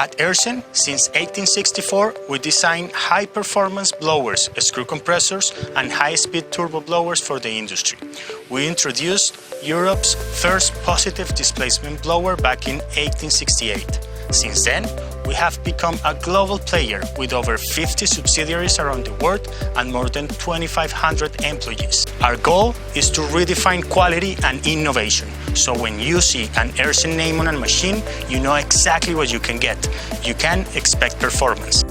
At AERZEN, since 1864, we design high-performance blowers, screw compressors, and high-speed turbo blowers for the industry. We introduced Europe's first positive displacement blower back in 1868. Since then, we have become a global player with over 50 subsidiaries around the world and more than 2,500 employees. Our goal is to redefine quality and innovation, so when you see an AERZEN name on a machine, you know exactly what you can get. You can expect performance.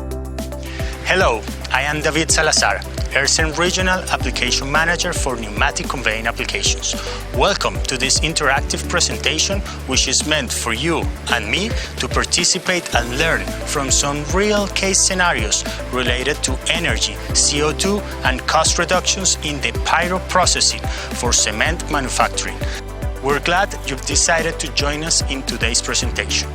Hello, I am David Salazar, AERZEN Regional Application Manager for Pneumatic Conveying Applications. Welcome to this interactive presentation, which is meant for you and me to participate and learn from some real case scenarios related to energy, CO2, and cost reductions in the pyro processing for cement manufacturing. We're glad you've decided to join us in today's presentation.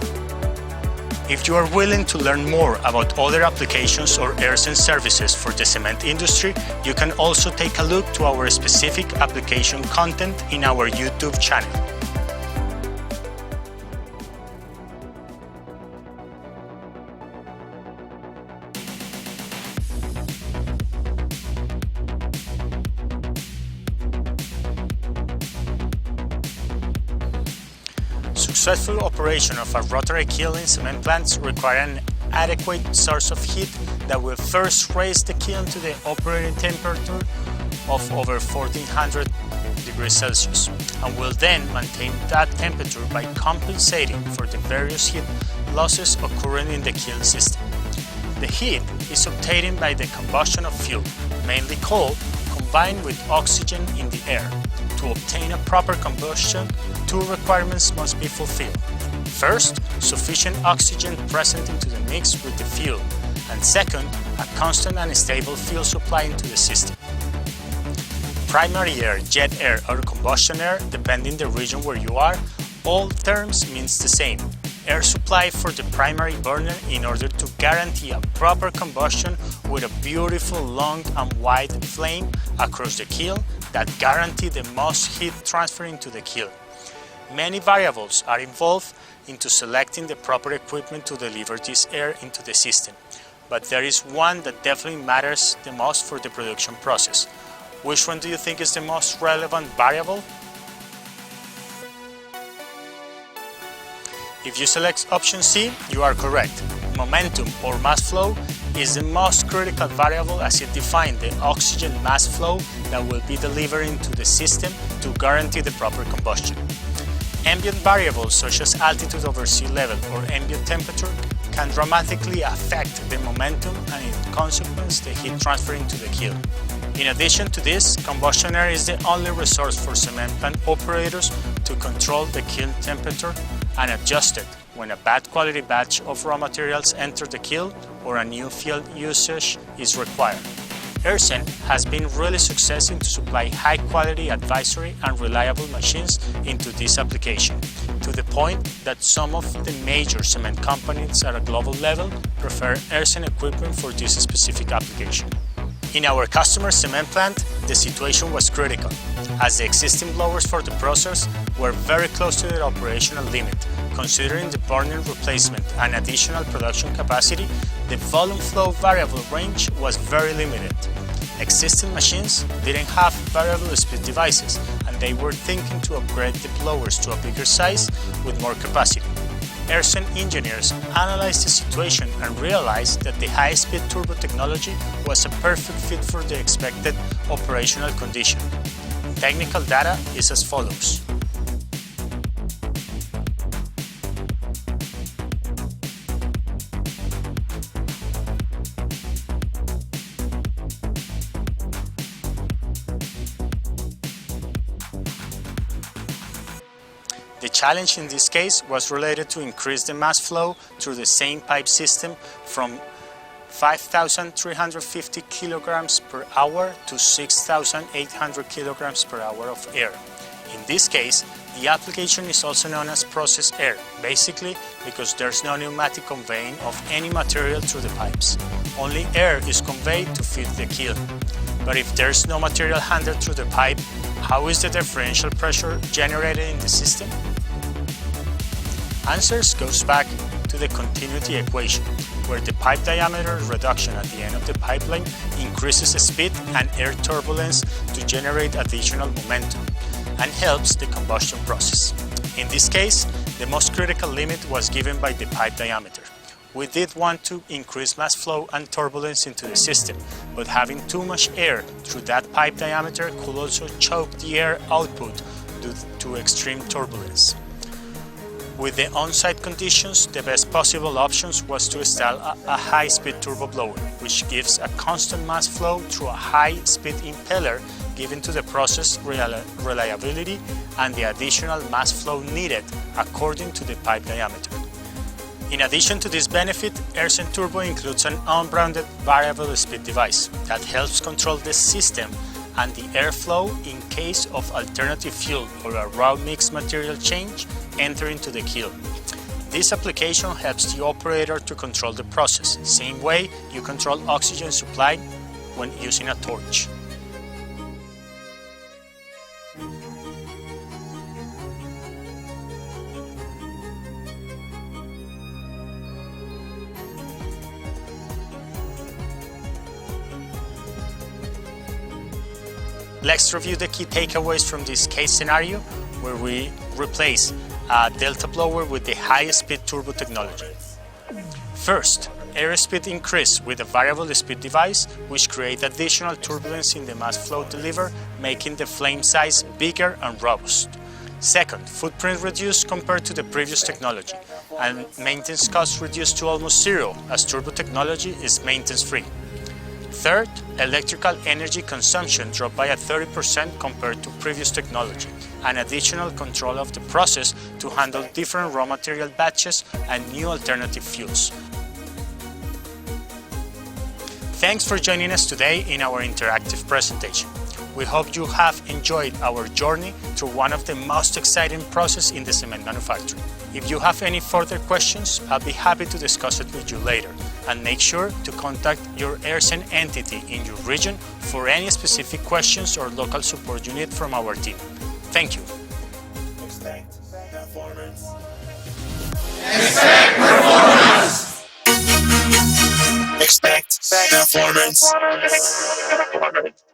If you are willing to learn more about other applications or AERZEN services for the cement industry, you can also take a look to our specific application content in our YouTube channel. Successful operation of a rotary kiln in cement plants require an adequate source of heat that will first raise the kiln to the operating temperature of over 1400 degrees Celsius and will then maintain that temperature by compensating for the various heat losses occurring in the kiln system. The heat is obtained by the combustion of fuel, mainly coal, combined with oxygen in the air. To obtain a proper combustion, two requirements must be fulfilled. First, sufficient oxygen present into the mix with the fuel, and second, a constant and stable fuel supply into the system. Primary air, jet air, or combustion air, depending the region where you are, all terms means the same. Air supply for the primary burner in order to guarantee a proper combustion with a beautiful long and wide flame across the kiln that guarantee the most heat transfer into the kiln. Many variables are involved into selecting the proper equipment to deliver this air into the system, but there is one that definitely matters the most for the production process. Which one do you think is the most relevant variable? If you select option C, you are correct. Momentum or mass flow is the most critical variable as it defines the oxygen mass flow that will be delivered into the system to guarantee the proper combustion. Ambient variables such as altitude over sea level or ambient temperature can dramatically affect the momentum and in consequence the heat transfer into the kiln. In addition to this, combustion air is the only resource for cement plant operators to control the kiln temperature and adjust it when a bad quality batch of raw materials enter the kiln or a new field usage is required. AERZEN has been really successful to supply high quality advisory and reliable machines into this application, to the point that some of the major cement companies at a global level prefer AERZEN equipment for this specific application. In our customer cement plant, the situation was critical, as the existing blowers for the process were very close to their operational limit. Considering the burner replacement and additional production capacity, the volume flow variable range was very limited. Existing machines didn't have variable speed devices, and they were thinking to upgrade the blowers to a bigger size with more capacity. AERZEN engineers analyzed the situation and realized that the high-speed turbo technology was a perfect fit for the expected operational condition. Technical data is as follows. The challenge in this case was related to increase the mass flow through the same pipe system from 5,350 kilograms per hour to 6,800 kilograms per hour of air. In this case, the application is also known as process air, basically because there's no pneumatic conveying of any material through the pipes. Only air is conveyed to feed the kiln. But if there's no material handled through the pipe, how is the differential pressure generated in the system? Answers goes back to to the continuity equation, where the pipe diameter reduction at the end of the pipeline increases the speed and air turbulence to generate additional momentum and helps the combustion process. In this case, the most critical limit was given by the pipe diameter. We did want to increase mass flow and turbulence into the system, but having too much air through that pipe diameter could also choke the air output due to extreme turbulence. With the on-site conditions, the best possible options was to install a high-speed turbo blower, which gives a constant mass flow through a high-speed impeller, giving to the process reliability and the additional mass flow needed according to the pipe diameter. In addition to this benefit, AERZEN Turbo includes an unbranded variable speed device that helps control the system and the airflow in case of alternative fuel or a raw mixed material change entering to the kiln. This application helps the operator to control the process, same way you control oxygen supply when using a torch. Let's review the key takeaways from this case scenario where we replace a delta blower with the high-speed turbo technology. First, air speed increased with a variable speed device, which creates additional turbulence in the mass flow delivered, making the flame size bigger and robust. Second, footprint reduced compared to the previous technology, and maintenance costs reduced to almost zero as turbo technology is maintenance-free. Third, electrical energy consumption dropped by 30% compared to previous technology, and additional control of the process to handle different raw material batches and new alternative fuels. Thanks for joining us today in our interactive presentation. We hope you have enjoyed our journey through one of the most exciting processes in the cement manufacturing. If you have any further questions, I'll be happy to discuss it with you later. And make sure to contact your AERZEN entity in your region for any specific questions or local support you need from our team. Thank you. Expect performance. Expect performance. Expect performance.